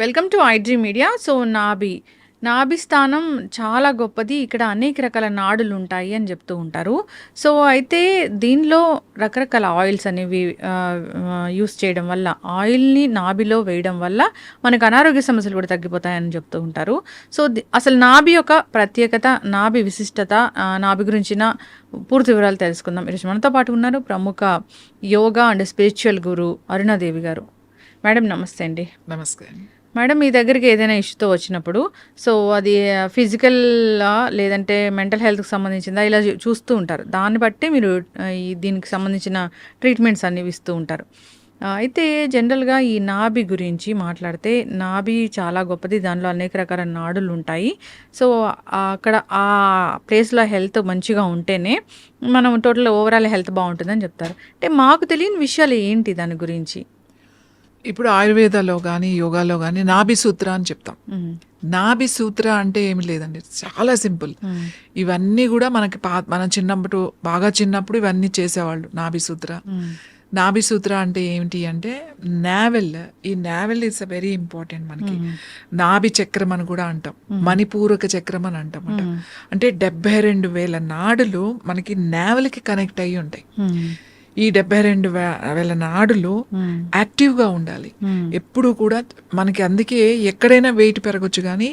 Welcome to iDream media. So నాభి స్థానం చాలా గొప్పది. ఇక్కడ అనేక రకాల నాడులు ఉంటాయి అని చెప్తూ ఉంటారు. సో అయితే దీనిలో రకరకాల ఆయిల్స్ అనేవి యూస్ చేయడం వల్ల, ఆయిల్ని నాభిలో వేయడం వల్ల మనకు అనారోగ్య సమస్యలు కూడా తగ్గిపోతాయని చెప్తూ ఉంటారు. సో అసలు నాభి యొక్క ప్రత్యేకత, నాభి విశిష్టత, నాభి గురించిన పూర్తి వివరాలు తెలుసుకుందాం. ఈరోజు మనతో పాటు ఉన్నారు ప్రముఖ యోగా అండ్ స్పిరిచువల్ గురు అరుణాదేవి గారు. మేడం నమస్తే అండి. నమస్తే. మేడం, మీ దగ్గరికి ఏదైనా ఇష్యూతో వచ్చినప్పుడు సో అది ఫిజికల్ లేదంటే మెంటల్ హెల్త్కి సంబంధించిందా ఇలా చూస్తూ ఉంటారు. దాన్ని బట్టి మీరు దీనికి సంబంధించిన ట్రీట్మెంట్స్ అన్ని ఇస్తూ ఉంటారు. అయితే జనరల్గా ఈ నాభి గురించి మాట్లాడితే, నాభి చాలా గొప్పది. దానిలో అనేక రకాల నాడులు ఉంటాయి. సో అక్కడ ఆ ప్లేస్లో హెల్త్ మంచిగా ఉంటేనే మనం టోటల్ ఓవరాల్ హెల్త్ బాగుంటుందని చెప్తారు. అంటే మాకు తెలియని విషయాలు ఏంటి దాని గురించి? ఇప్పుడు ఆయుర్వేదాలో కానీ యోగాలో కానీ నాభి సూత్ర అని చెప్తాం. నాభి సూత్ర అంటే ఏమి లేదండి, చాలా సింపుల్. ఇవన్నీ కూడా మనకి మనం బాగా చిన్నప్పుడు ఇవన్నీ చేసేవాళ్ళు. నాభి సూత్ర అంటే ఏమిటి అంటే నావెల్. ఈ navel is a very important. మనకి నాభి చక్రం అని కూడా అంటాం, మణిపూరక చక్రం అని అంటాం. అంటే 72,000 నాడులు మనకి నావెల్కి కనెక్ట్ అయ్యి ఉంటాయి. ఈ 72,000 నాడులు యాక్టివ్గా ఉండాలి ఎప్పుడు కూడా మనకి. అందుకే ఎక్కడైనా వెయిట్ పెరగచ్చు, కానీ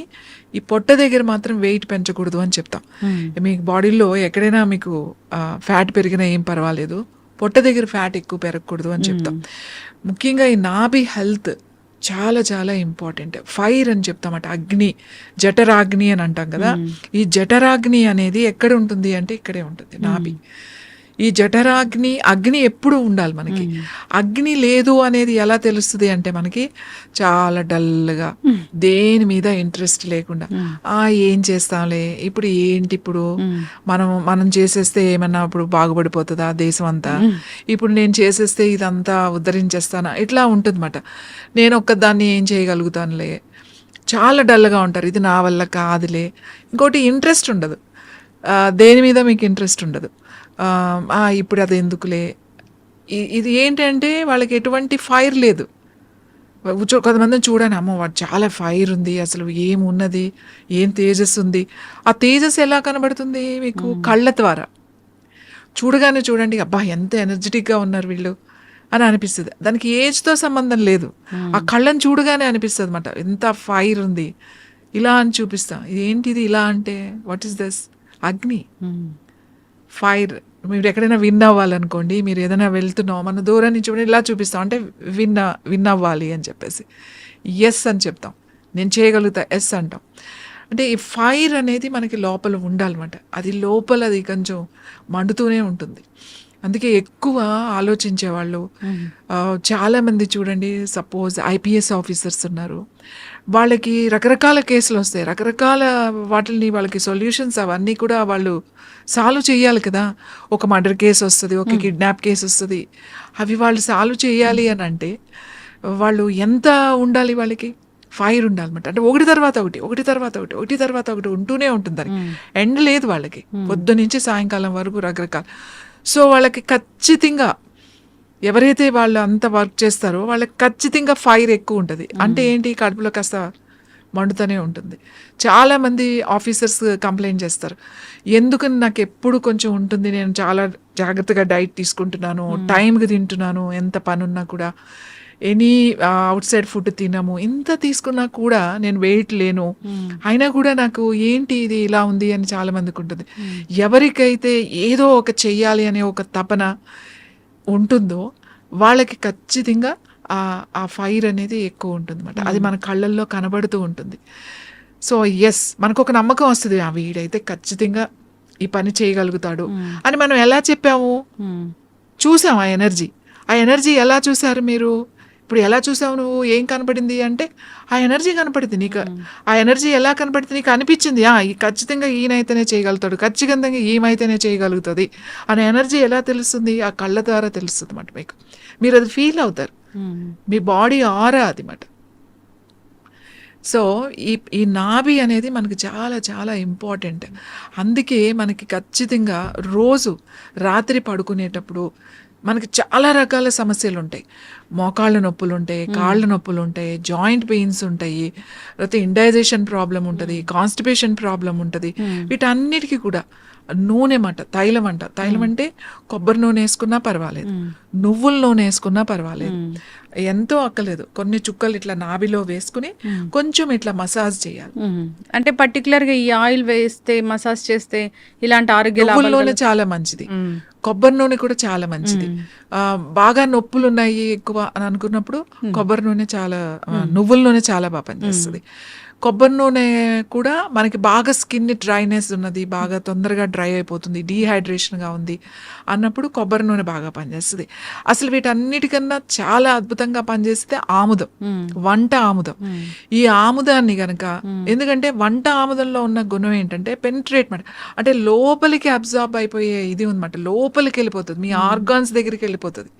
ఈ పొట్ట దగ్గర మాత్రం వెయిట్ పెంచకూడదు అని చెప్తాం. మీకు బాడీలో ఎక్కడైనా మీకు ఫ్యాట్ పెరిగినా ఏం పర్వాలేదు, పొట్ట దగ్గర ఫ్యాట్ ఎక్కువ పెరగకూడదు అని చెప్తాం. ముఖ్యంగా ఈ నాభి హెల్త్ చాలా చాలా ఇంపార్టెంట్. ఫైర్ అని చెప్తామట, అగ్ని, జఠరాగ్ని అని అంటాం కదా. ఈ జఠరాగ్ని అనేది ఎక్కడ ఉంటుంది అంటే ఇక్కడే ఉంటుంది, నాభి. ఈ అగ్ని ఎప్పుడు ఉండాలి మనకి. అగ్ని లేదు అనేది ఎలా తెలుస్తుంది అంటే మనకి చాలా డల్గా, దేని మీద ఇంట్రెస్ట్ లేకుండా, ఏం చేస్తాంలే, ఇప్పుడు ఏంటి, ఇప్పుడు మనం చేసేస్తే ఏమన్నా ఇప్పుడు బాగుపడిపోతుందా దేశం అంతా, ఇప్పుడు నేను చేసేస్తే ఇదంతా ఉద్ధరించేస్తానా, ఇట్లా ఉంటుందన్నమాట. నేను ఒక్కదాన్ని ఏం చేయగలుగుతానులే, చాలా డల్గా ఉంటారు. ఇది నా వల్ల కాదులే. ఇంకోటి ఇంట్రెస్ట్ ఉండదు, దేని మీద మీకు ఇంట్రెస్ట్ ఉండదు. ఇప్పుడు అది ఎందుకులే. ఇది ఏంటంటే వాళ్ళకి ఎటువంటి ఫైర్ లేదు. కొంతమందిని చూడండి, అమ్మో వాడు చాలా ఫైర్ ఉంది, అసలు ఏమున్నది, ఏం తేజస్సు ఉంది. ఆ తేజస్సు ఎలా కనబడుతుంది మీకు? కళ్ళ ద్వారా చూడగానే చూడండి, అబ్బా ఎంత ఎనర్జెటిక్గా ఉన్నారు వీళ్ళు అని అనిపిస్తుంది. దానికి ఏజ్తో సంబంధం లేదు, ఆ కళ్ళని చూడగానే అనిపిస్తుంది అన్నమాట, ఎంత ఫైర్ ఉంది. ఇలా అని చూపిస్తాం. ఏంటిది ఇలా అంటే, వాట్ ఈస్ దిస్? అగ్ని, ఫైర్. మీరు ఎక్కడైనా విన్ అవ్వాలనుకోండి, మీరు ఏదైనా వెళ్తున్నాం, మన దూరం నుంచి ఇలా చూపిస్తాం, అంటే విన్ అవ్వాలి అని చెప్పేసి ఎస్ అని చెప్తాం. నేను చేయగలుగుతా, ఎస్ అంటాం. అంటే ఈ ఫైర్ అనేది మనకి లోపల ఉండాలన్నమాట. అది లోపల అది కొంచెం మండుతూనే ఉంటుంది. అందుకే ఎక్కువ ఆలోచించేవాళ్ళు చాలామంది చూడండి, సపోజ్ ఐపీఎస్ ఆఫీసర్స్ ఉన్నారు, వాళ్ళకి రకరకాల కేసులు వస్తాయి, రకరకాల వాటిని వాళ్ళకి సొల్యూషన్స్ అవన్నీ కూడా వాళ్ళు సాల్వ్ చేయాలి కదా. ఒక మర్డర్ కేసు వస్తుంది, ఒక కిడ్నాప్ కేసు వస్తుంది, అవి వాళ్ళు సాల్వ్ చేయాలి అని అంటే వాళ్ళు ఎంత ఉండాలి, వాళ్ళకి ఫైర్ ఉండాలన్నమాట. అంటే ఒకటి తర్వాత ఒకటి ఉంటూనే ఉంటుంది. ఎండ్ లేదు వాళ్ళకి, పొద్దు నుంచి సాయంకాలం వరకు రకరకాల. సో వాళ్ళకి ఖచ్చితంగా ఎవరైతే వాళ్ళు అంత వర్క్ చేస్తారో వాళ్ళకి ఖచ్చితంగా ఫైర్ ఎక్కువ ఉంటుంది. అంటే ఏంటి, కడుపులో కాస్త మండుతూనే ఉంటుంది. చాలామంది ఆఫీసర్స్ కంప్లైంట్ చేస్తారు, ఎందుకని నాకు ఎప్పుడు కొంచెం ఉంటుంది, నేను చాలా జాగ్రత్తగా డైట్ తీసుకుంటున్నాను, టైంకి తింటున్నాను, ఎంత పని ఉన్నా కూడా, ఎనీ అవుట్ సైడ్ ఫుడ్ తినము, ఇంత తీసుకున్నా కూడా నేను వెయిట్ లేను, అయినా కూడా నాకు ఏంటి ఇది ఇలా ఉంది అని చాలా మందికి ఉంటుంది. ఎవరికైతే ఏదో ఒక చెయ్యాలి అనే ఒక తపన ఉంటుందో వాళ్ళకి ఖచ్చితంగా ఆ ఫైర్ అనేది ఎక్కువ ఉంటుంది అన్నమాట. అది మన కళ్ళల్లో కనబడుతూ ఉంటుంది. సో ఎస్, మనకు ఒక నమ్మకం వస్తుంది, వీడైతే ఖచ్చితంగా ఈ పని చేయగలుగుతాడు అని. మనం ఎలా చెప్పాము, చూసాం ఆ ఎనర్జీ ఎలా చూసారు మీరు? ఇప్పుడు ఎలా చూసావు నువ్వు? ఏం కనపడింది అంటే ఆ ఎనర్జీ కనపడింది నీకు. ఆ ఎనర్జీ ఎలా కనపడింది నీకు? అనిపించింది ఖచ్చితంగా ఈయనైతేనే చేయగలుగుతాడు, ఖచ్చితంగా ఈమైతేనే చేయగలుగుతుంది అనే ఎనర్జీ ఎలా తెలుస్తుంది? ఆ కళ్ళ ద్వారా తెలుస్తుంది అన్నమాట మీకు. మీరు అది ఫీల్ అవుతారు, మీ బాడీ ఆరా అది మాట. సో ఈ నాభి అనేది మనకి చాలా చాలా ఇంపార్టెంట్. అందుకే మనకి ఖచ్చితంగా రోజు రాత్రి పడుకునేటప్పుడు మనకి చాలా రకాల సమస్యలు ఉంటాయి. మోకాళ్ళ నొప్పులు ఉంటాయి, కాళ్ళ నొప్పులు ఉంటాయి, జాయింట్ పెయిన్స్ ఉంటాయి, లేకపోతే ఇండైజేషన్ ప్రాబ్లం ఉంటుంది, కాన్స్టిపేషన్ ప్రాబ్లం ఉంటుంది. వీటన్నిటికీ కూడా నూనె తైలం అంటే కొబ్బరి నూనె వేసుకున్నా పర్వాలేదు, నువ్వుల నూనె వేసుకున్నా పర్వాలేదు, ఎంతో అక్కలేదు. కొన్ని చుక్కలు ఇట్లా నాభిలో వేసుకుని కొంచెం ఇట్లా మసాజ్ చేయాలి. అంటే పర్టికులర్ గా ఈ ఆయిల్ వేస్తే మసాజ్ చేస్తే ఇలాంటి ఆరోగ్య నువ్వుల లాభాలు నూనె చాలా మంచిది, కొబ్బరి నూనె కూడా చాలా మంచిది. బాగా నొప్పులు ఉన్నాయి ఎక్కువ అని అనుకున్నప్పుడు కొబ్బరి నూనె నువ్వుల నూనె చాలా బాగా పనిచేస్తుంది. కొబ్బరి నూనె కూడా మనకి బాగా స్కిన్ డ్రైనెస్ ఉన్నది, బాగా తొందరగా డ్రై అయిపోతుంది, డీహైడ్రేషన్గా ఉంది అన్నప్పుడు కొబ్బరి నూనె బాగా పనిచేస్తుంది. అసలు వీటన్నిటికన్నా చాలా అద్భుతంగా పనిచేస్తే ఆముదం, వంట ఆముదం. ఈ ఆముదాన్ని గనక, ఎందుకంటే వంట ఆముదంలో ఉన్న గుణం ఏంటంటే పెనిట్రేట్ అంటే లోపలికి అబ్జార్బ్ అయిపోయే ఇది ఉందన్నమాట, లోపలికి వెళ్ళిపోతుంది, మీ ఆర్గాన్స్ దగ్గరికి వెళ్ళిపోతుంది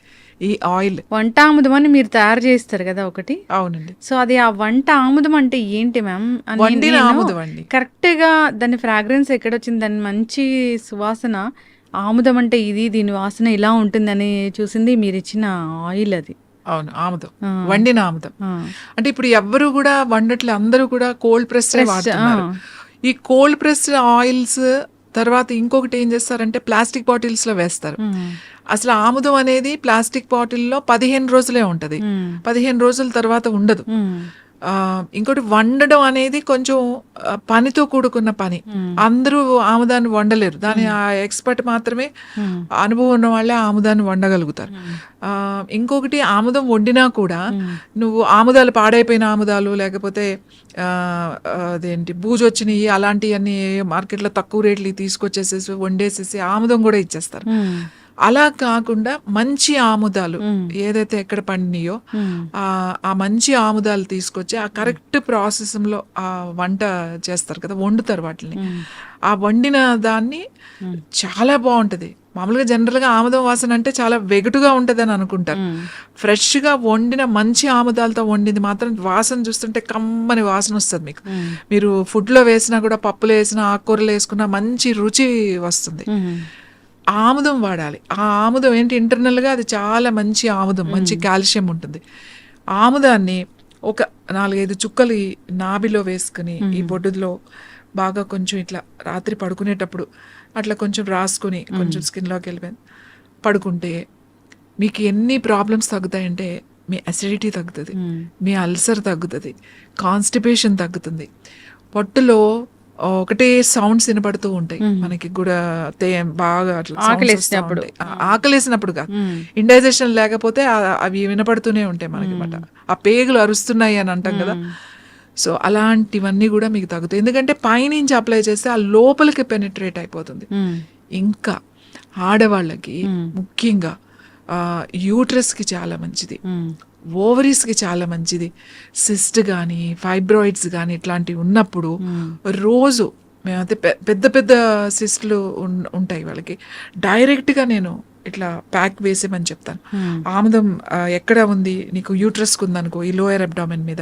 ఈ ఆయిల్. వంట ఆముదం అని మీరు తయారు చేస్తారు కదా ఒకటి? అవునండి. సో అది ఆ వంట ఆముదం అంటే ఏంటి మ్యామ్? వండిన ఆముదం అండి. కరెక్ట్ గా దాని ఫ్రాగ్రెన్స్ ఎక్కడొచ్చింది, దాని మంచి సువాసన, ఆముదం అంటే దీని వాసన ఇలా ఉంటుందని చూసింది మీరు ఇచ్చిన ఆయిల్ అది. అవును, ఆముదం, వండిన ఆముదం. అంటే ఇప్పుడు ఎవ్వరు కూడా వండట్లే, అందరూ కూడా కోల్డ్ ప్రెస్ వాడుతున్నారు. ఈ కోల్డ్ ప్రెస్ ఆయిల్స్ తర్వాత ఇంకొకటి ఏం చేస్తారంటే ప్లాస్టిక్ బాటిల్స్ లో వేస్తారు. అసలు ఆముదం అనేది ప్లాస్టిక్ బాటిల్లో 15 రోజులే ఉంటది, 15 రోజుల తర్వాత ఉండదు. ఇంకోటి వండడం అనేది కొంచెం పనితో కూడుకున్న పని, అందరూ ఆముదాన్ని వండలేరు, దాని ఆ ఎక్స్పర్ట్ మాత్రమే, అనుభవం ఉన్న వాళ్ళే ఆముదాన్ని వండగలుగుతారు. ఇంకొకటి ఆముదం వండినా కూడా నువ్వు ఆముదాలు పాడైపోయిన ఆముదాలు, లేకపోతే అదేంటి బూజు వచ్చినాయి అలాంటివన్నీ మార్కెట్లో తక్కువ రేట్లు తీసుకొచ్చేసేసి వండేసేసి ఆముదం కూడా ఇచ్చేస్తారు. అలా కాకుండా మంచి ఆముదాలు ఏదైతే ఎక్కడ పండినాయో ఆ మంచి ఆముదాలు తీసుకొచ్చి ఆ కరెక్ట్ ప్రాసెస్లో ఆ వంట చేస్తారు కదా, వండుతారు వాటిని. ఆ వండిన దాన్ని చాలా బాగుంటది. మామూలుగా జనరల్గా ఆముదం వాసన అంటే చాలా వెగటుగా ఉంటుంది అని అనుకుంటారు. ఫ్రెష్గా వండిన మంచి ఆముదాలతో వండింది మాత్రం వాసన చూస్తుంటే కమ్మని వాసన వస్తుంది మీకు. మీరు ఫుడ్లో వేసినా కూడా, పప్పులో వేసినా, ఆకుకూరలు వేసుకున్నా మంచి రుచి వస్తుంది. ఆముదం వాడాలి. ఆ ఆముదం ఏంటి, ఇంటర్నల్గా అది చాలా మంచి ఆముదం, మంచి కాల్షియం ఉంటుంది. ఆముదాన్ని ఒక 4-5 చుక్కలు ఈ నాభిలో వేసుకుని ఈ బొడ్డులో బాగా కొంచెం ఇట్లా రాత్రి పడుకునేటప్పుడు అట్లా కొంచెం రాసుకుని కొంచెం స్కిన్లోకి వెళ్ళిపోయి పడుకుంటే మీకు ఎన్ని ప్రాబ్లమ్స్ తగ్గుతాయంటే, మీ అసిడిటీ తగ్గుతుంది, మీ అల్సర్ తగ్గుతుంది, కాన్స్టిపేషన్ తగ్గుతుంది. పొట్టులో ఒకటే సౌండ్స్ వినపడుతూ ఉంటాయి మనకి కూడా, బాగా అట్లా ఆకలేసినప్పుడు కాదు, ఇండైజేషన్ లేకపోతే అవి వినపడుతూనే ఉంటాయి మనకి మాట, ఆ పేగులు అరుస్తున్నాయి అని అంటాం కదా. సో అలాంటివన్నీ కూడా మీకు తగ్గుతాయి, ఎందుకంటే పైనుంచి అప్లై చేస్తే ఆ లోపలికి పెనిట్రేట్ అయిపోతుంది. ఇంకా ఆడవాళ్ళకి ముఖ్యంగా యూట్రస్కి చాలా మంచిది, ఓవరీస్కి చాలా మంచిది. సిస్ట్ కానీ ఫైబ్రాయిడ్స్ కానీ ఇట్లాంటివి ఉన్నప్పుడు రోజు మేమైతే పెద్ద పెద్ద సిస్ట్లు ఉంటాయి వాళ్ళకి, డైరెక్ట్గా నేను ఇట్లా ప్యాక్ వేసేమని చెప్తాను. ఆముదం ఎక్కడ ఉంది నీకు, యూట్రస్కి ఉందనుకో, ఈ లోయర్ అబ్డామెన్ మీద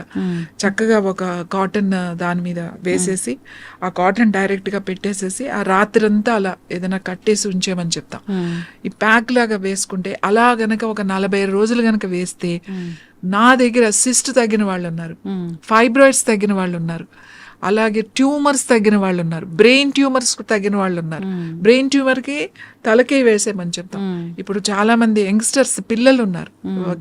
చక్కగా ఒక కాటన్ దాని మీద వేసేసి ఆ కాటన్ డైరెక్ట్గా పెట్టేసేసి ఆ రాత్రంతా అలా ఏదైనా కట్టేసి ఉంచేమని చెప్తాం. ఈ ప్యాక్ లాగా వేసుకుంటే అలా గనక ఒక 40 రోజులు గనక వేస్తే, నా దగ్గర సిస్ట్ తగ్గిన వాళ్ళు ఉన్నారు, ఫైబ్రాయిడ్స్ తగ్గిన వాళ్ళు ఉన్నారు, అలాగే ట్యూమర్స్ తగ్గిన వాళ్ళు ఉన్నారు, బ్రెయిన్ ట్యూమర్స్ తగ్గిన వాళ్ళు ఉన్నారు. బ్రెయిన్ ట్యూమర్కి తలకే వేసేమని చెప్తాం. ఇప్పుడు చాలా మంది యంగ్స్టర్స్ పిల్లలు ఉన్నారు,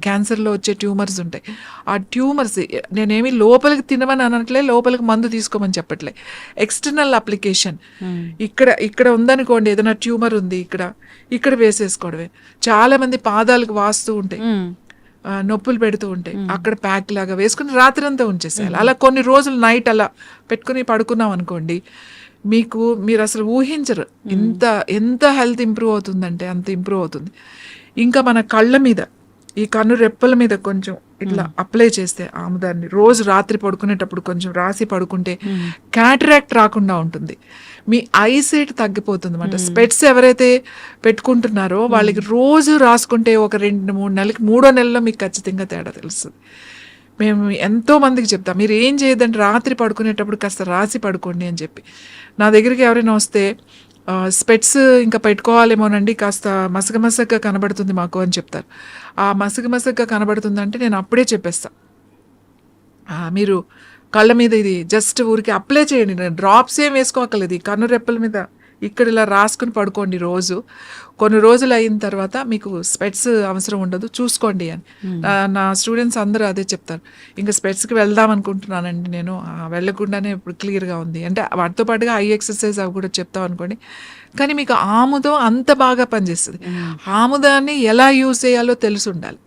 క్యాన్సర్లో వచ్చే ట్యూమర్స్ ఉంటాయి. ఆ ట్యూమర్స్ నేనేమి లోపలికి తినమని అనట్లే, లోపలికి మందు తీసుకోమని చెప్పట్లే, ఎక్స్టర్నల్ అప్లికేషన్. ఇక్కడ ఉందనుకోండి, ఏదైనా ట్యూమర్ ఉంది ఇక్కడ వేసేసుకోవడమే. చాలా మంది పాదాలకు వాస్తూ ఉంటాయి, నొప్పులు పెడుతూ ఉంటాయి, అక్కడ ప్యాక్ లాగా వేసుకుని రాత్రంతా ఉంచేసేయాలి. అలా కొన్ని రోజులు నైట్ అలా పెట్టుకుని పడుకున్నాం అనుకోండి, మీరు అసలు ఊహించరు ఎంత హెల్త్ ఇంప్రూవ్ అవుతుందంటే అంత ఇంప్రూవ్ అవుతుంది. ఇంకా మన కళ్ళ మీద, ఈ కన్ను రెప్పల మీద కొంచెం ఇట్లా అప్లై చేస్తే ఆముదాన్ని రోజు రాత్రి పడుకునేటప్పుడు కొంచెం రాసి పడుకుంటే క్యాటరాక్ట్ రాకుండా ఉంటుంది, మీ ఐసైట్ తగ్గిపోతుంది అన్నమాట. స్పెట్స్ ఎవరైతే పెట్టుకుంటున్నారో వాళ్ళకి రోజు రాసుకుంటే ఒక 2-3 నెలలకి, 3వ నెలలో మీకు ఖచ్చితంగా తేడా తెలుస్తుంది. మేము ఎంతో మందికి చెప్తాం, మీరు ఏం చేయదంటే రాత్రి పడుకునేటప్పుడు కాస్త రాసి పడుకోండి అని చెప్పి. నా దగ్గరికి ఎవరైనా వస్తే స్పెట్స్ ఇంకా పెట్టుకోవాలేమోనండి, కాస్త మసగగా కనబడుతుంది మాకు అని చెప్తారు. ఆ మసగగా కనబడుతుందంటే నేను అప్పుడే చెప్పేస్తా, మీరు కళ్ళ మీద ఇది జస్ట్ ఊరికి అప్లై చేయండి, డ్రాప్స్ ఏం వేసుకోకలేదు, ఈ కన్ను రెప్పల మీద ఇక్కడ ఇలా రాసుకుని పడుకోండి రోజు. కొన్ని రోజులు అయిన తర్వాత మీకు స్పెట్స్ అవసరం ఉండదు, చూసుకోండి అని. నా స్టూడెంట్స్ అందరూ అదే చెప్తారు. ఇంకా స్పెట్స్కి వెళ్దాం అనుకుంటున్నానండి నేను, వెళ్ళకుండానే ఇప్పుడు క్లియర్గా ఉంది అంటే వాటితో పాటుగా ఐ ఎక్సర్సైజ్ అవి కూడా చెప్తాం అనుకోండి. కానీ మీకు ఆముదం అంత బాగా పనిచేస్తుంది. ఆముదాన్ని ఎలా యూజ్ చేయాలో తెలిసి ఉండాలి.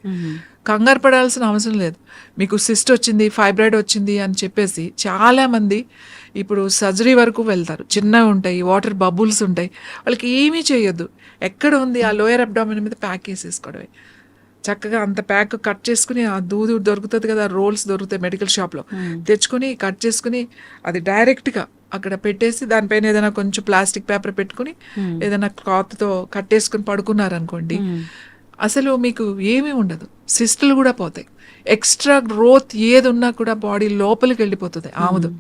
కంగారు పడాల్సిన అవసరం లేదు. మీకు సిస్ట్ వచ్చింది, ఫైబ్రాయిడ్ వచ్చింది అని చెప్పేసి చాలామంది ఇప్పుడు సర్జరీ వరకు వెళ్తారు. చిన్నవి ఉంటాయి, వాటర్ బబుల్స్ ఉంటాయి, వాళ్ళకి ఏమీ చేయొద్దు. ఎక్కడ ఉంది ఆ లోయర్ అబ్డామిన్ మీద ప్యాక్ వేసేసుకోవడమే. చక్కగా అంత ప్యాక్ కట్ చేసుకుని, ఆ దూది దొరుకుతుంది కదా, రోల్స్ దొరుకుతాయి మెడికల్ షాప్లో, తెచ్చుకొని కట్ చేసుకుని అది డైరెక్ట్గా అక్కడ పెట్టేసి దానిపైన ఏదైనా కొంచెం ప్లాస్టిక్ పేపర్ పెట్టుకుని ఏదైనా క్లాత్తో కట్టేసుకుని పడుకున్నారనుకోండి, అసలు మీకు ఏమీ ఉండదు. సిస్టులు కూడా పోతాయి. ఎక్స్ట్రా గ్రోత్ ఏది ఉన్నా కూడా బాడీ లోపలికి వెళ్ళిపోతుంది. ఆముదం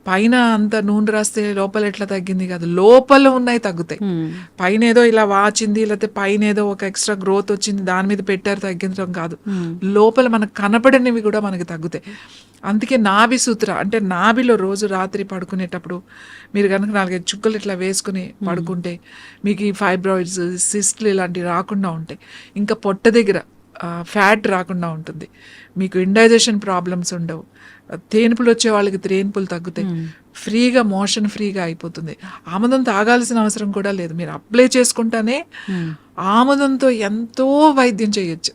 పైన అంత నూనె రాస్తే లోపల ఎట్లా తగ్గింది కాదు, లోపల ఉన్నాయి తగ్గుతాయి. పైన ఏదో ఇలా వాచింది, లేకపోతే పైన ఏదో ఒక ఎక్స్ట్రా గ్రోత్ వచ్చింది దాని మీద పెట్టారు తగ్గించడం కాదు, లోపల మనకు కనపడనివి కూడా మనకి తగ్గుతాయి. అందుకే నాభి సూత్ర అంటే నాభిలో రోజు రాత్రి పడుకునేటప్పుడు మీరు కనుక 4-5 చుక్కలు ఇట్లా వేసుకుని పడుకుంటే మీకు ఈ ఫైబ్రాయిడ్స్, సిస్ట్లు ఇలాంటివి రాకుండా ఉంటాయి. ఇంకా పొట్ట దగ్గర ఫ్యాట్ రాకుండా ఉంటుంది. మీకు ఇండైజెషన్ ప్రాబ్లమ్స్ ఉండవు. తేనుపులు వచ్చే వాళ్ళకి తేనుపులు తగ్గుతాయి. ఫ్రీగా మోషన్ ఫ్రీగా అయిపోతుంది. ఆముదం తాగాల్సిన అవసరం కూడా లేదు. మీరు అప్లై చేసుకుంటానే ఆముదంతో ఎంతో వైద్యం చేయొచ్చు,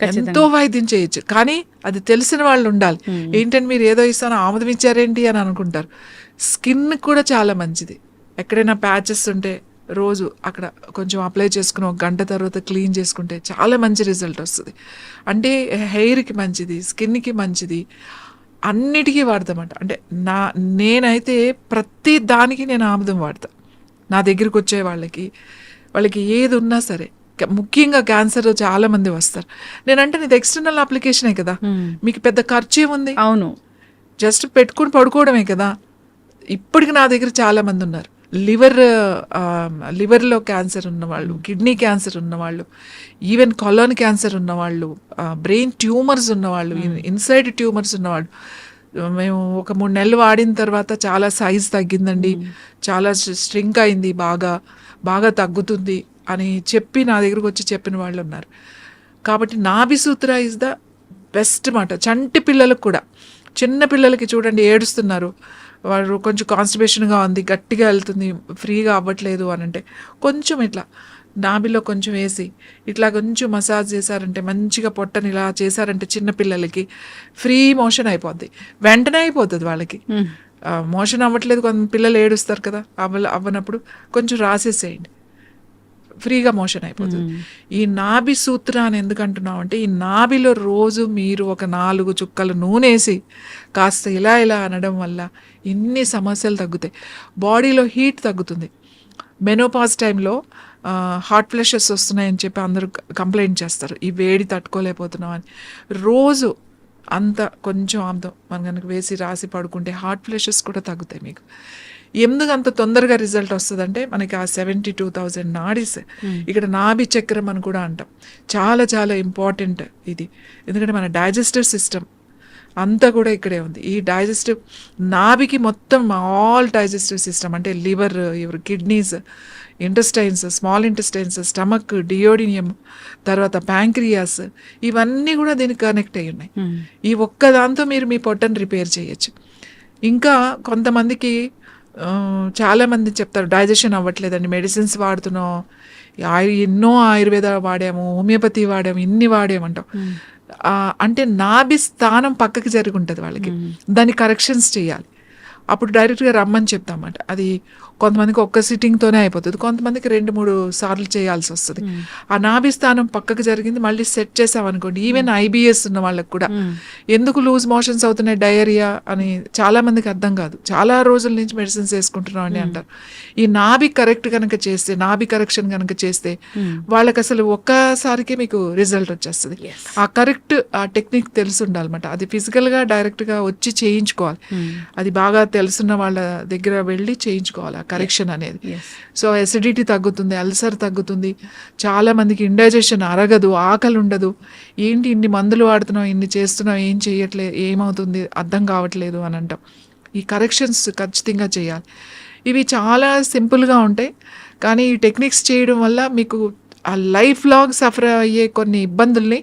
ఎంతో వైద్యం చేయొచ్చు. కానీ అది తెలిసిన వాళ్ళు ఉండాలి. ఏంటంటే మీరు ఏదో ఇస్తాను ఆముదం ఇచ్చారేంటి అని అనుకుంటారు. స్కిన్ కూడా చాలా మంచిది. ఎక్కడైనా ప్యాచెస్ ఉంటే రోజు అక్కడ కొంచెం అప్లై చేసుకుని 1 గంట తర్వాత క్లీన్ చేసుకుంటే చాలా మంచి రిజల్ట్ వస్తుంది. అంటే హెయిర్కి మంచిది, స్కిన్కి మంచిది, అన్నిటికీ వాడతామంట. అంటే నేనైతే ప్రతి దానికి నేను ఆముదం వాడతా. నా దగ్గరికి వచ్చే వాళ్ళకి ఏది ఉన్నా సరే, ముఖ్యంగా క్యాన్సర్ చాలా మంది వస్తారు. నేనంటే ఇది ఎక్స్టర్నల్ అప్లికేషనే కదా, మీకు పెద్ద ఖర్చు ఏముంది? అవును, జస్ట్ పెట్టుకుని పడుకోవడమే కదా. ఇప్పటికి నా దగ్గర చాలా మంది ఉన్నారు. లివర్లో క్యాన్సర్ ఉన్నవాళ్ళు, కిడ్నీ క్యాన్సర్ ఉన్నవాళ్ళు, ఈవెన్ కొలాన్ క్యాన్సర్ ఉన్నవాళ్ళు, బ్రెయిన్ ట్యూమర్స్ ఉన్నవాళ్ళు, ఇన్సైడ్ ట్యూమర్స్ ఉన్నవాళ్ళు. మేము ఒక 3 నెలలు వాడిన తర్వాత చాలా సైజ్ తగ్గిందండి, చాలా స్ట్రింక్ అయింది, బాగా తగ్గుతుంది అని చెప్పి నా దగ్గరకు వచ్చి చెప్పిన వాళ్ళు ఉన్నారు. కాబట్టి నాభి సూత్ర ఇస్ ద బెస్ట్ మాట. చంటి పిల్లలకు కూడా, చిన్న పిల్లలకి చూడండి ఏడుస్తున్నారు, వాడు కొంచెం కాన్స్టిపేషన్గా ఉంది, గట్టిగా వెళ్తుంది, ఫ్రీగా అవ్వట్లేదు అని అంటే కొంచెం ఇట్లా నాభిలో కొంచెం వేసి ఇట్లా కొంచెం మసాజ్ చేశారంటే, మంచిగా పొట్టని ఇలా చేశారంటే చిన్నపిల్లలకి ఫ్రీ మోషన్ అయిపోద్ది. వెంటనే అయిపోతుంది వాళ్ళకి. మోషన్ అవ్వట్లేదు, కొంత పిల్లలు ఏడుస్తారు కదా, అవ్వనప్పుడు కొంచెం రాసేసేయండి, ఫ్రీగా మోషన్ అయిపోతుంది. ఈ నాభి సూత్ర అని ఎందుకు అంటున్నాం అంటే, ఈ నాభిలో రోజు మీరు ఒక 4 చుక్కలు నూనె వేసి కాస్త ఇలా అనడం వల్ల ఇన్ని సమస్యలు తగ్గుతాయి. బాడీలో హీట్ తగ్గుతుంది. మెనోపాజ్ టైంలో హాట్ ఫ్లషెస్ వస్తున్నాయని చెప్పి అందరూ కంప్లైంట్ చేస్తారు, ఈ వేడి తట్టుకోలేకపోతున్నాం అని. రోజు అంత కొంచెం ఆముదం మనం కనుక వేసి రాసి పడుకుంటే హాట్ ఫ్లషెస్ కూడా తగ్గుతాయి మీకు. ఎందుకు అంత తొందరగా రిజల్ట్ వస్తుందంటే, మనకి ఆ 72,000 నాడీస్, ఇక్కడ నాభి చక్రం అని కూడా అంటాం, చాలా చాలా ఇంపార్టెంట్ ఇది. ఎందుకంటే మన డైజెస్టివ్ సిస్టమ్ అంతా కూడా ఇక్కడే ఉంది. ఈ డైజెస్టివ్ నాభికి మొత్తం ఆల్ డైజెస్టివ్ సిస్టమ్ అంటే liver, kidneys, intestines, small intestines, stomach, duodenum, తర్వాత ప్యాంక్రియాస్, ఇవన్నీ కూడా దీనికి కనెక్ట్ అయ్యి ఉన్నాయి. ఈ ఒక్క దాంతో మీరు మీ పొట్టను రిపేర్ చేయొచ్చు. ఇంకా కొంతమందికి చాలామంది చెప్తారు డైజెషన్ అవ్వట్లేదండి, మెడిసిన్స్ వాడుతున్నాం, ఎన్నో ఆయుర్వేద వాడాము, హోమియోపతి వాడాము, ఇన్ని వాడామంటాం. అంటే నాభి స్థానం పక్కకి జరిగి ఉంటుంది వాళ్ళకి, దాన్ని కరెక్షన్స్ చేయాలి. అప్పుడు డైరెక్ట్గా రమ్మని చెప్తామన్నమాట. అది కొంతమందికి ఒక్క సిట్టింగ్తోనే అయిపోతుంది, కొంతమందికి 2-3 సార్లు చేయాల్సి వస్తుంది. ఆ నాభి స్థానం పక్కకు జరిగింది మళ్ళీ సెట్ చేసామనుకోండి, ఈవెన్ IBS ఉన్న వాళ్ళకి కూడా ఎందుకు లూజ్ మోషన్స్ అవుతున్నాయి, డయేరియా అని చాలా మందికి అర్థం కాదు. చాలా రోజుల నుంచి మెడిసిన్స్ వేసుకుంటున్నాం అని అంటారు. ఈ నాభి కరెక్ట్ కనుక చేస్తే, నాభి కరెక్షన్ కనుక చేస్తే వాళ్ళకి అసలు ఒక్కసారికి మీకు రిజల్ట్ వచ్చేస్తుంది. ఆ కరెక్ట్ ఆ టెక్నిక్ తెలిసి ఉండాలన్నమాట. అది ఫిజికల్గా డైరెక్ట్గా వచ్చి చేయించుకోవాలి. అది బాగా తెలుసున్న వాళ్ళ దగ్గర వెళ్ళి చేయించుకోవాలి కరెక్షన్ అనేది. ఎస్. సో ఎసిడిటీ తగ్గుతుంది, అల్సర్ తగ్గుతుంది, చాలా మందికి ఇండైజెషన్ అరగదు, ఆకలి ఉండదు, ఏంటి ఇన్ని మందులు వాడుతున్నాం, ఇన్ని చేస్తున్నాం, ఏం చేయట్లేదు, ఏమవుతుంది అర్థం కావట్లేదు అని అంటాం. ఈ కరెక్షన్స్ ఖచ్చితంగా చేయాలి. ఇవి చాలా సింపుల్గా ఉంటాయి, కానీ ఈ టెక్నిక్స్ చేయడం వల్ల మీకు ఆ లైఫ్ లాంగ్ సఫర్ అయ్యే కొన్ని ఇబ్బందుల్ని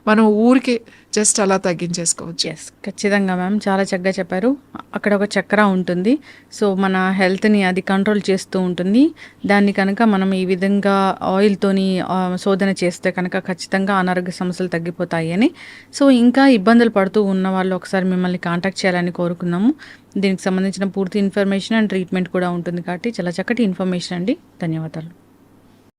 మనం ఊరికే జస్ట్ అలా తగ్గించేసుకోవచ్చు. ఎస్, ఖచ్చితంగా మ్యామ్, చాలా చక్కగా చెప్పారు. అక్కడ ఒక చక్ర ఉంటుంది, సో మన హెల్త్ని అది కంట్రోల్ చేస్తూ ఉంటుంది. దాన్ని కనుక మనం ఈ విధంగా ఆయిల్తోని శోధన చేస్తే కనుక ఖచ్చితంగా అనారోగ్య సమస్యలు తగ్గిపోతాయి అని. సో ఇంకా ఇబ్బందులు పడుతూ ఉన్న వాళ్ళు ఒకసారి మిమ్మల్ని కాంటాక్ట్ చేయాలని కోరుకున్నాము. దీనికి సంబంధించిన పూర్తి ఇన్ఫర్మేషన్ అండ్ ట్రీట్మెంట్ కూడా ఉంటుంది కాబట్టి చాలా చక్కటి ఇన్ఫర్మేషన్ అండి. ధన్యవాదాలు.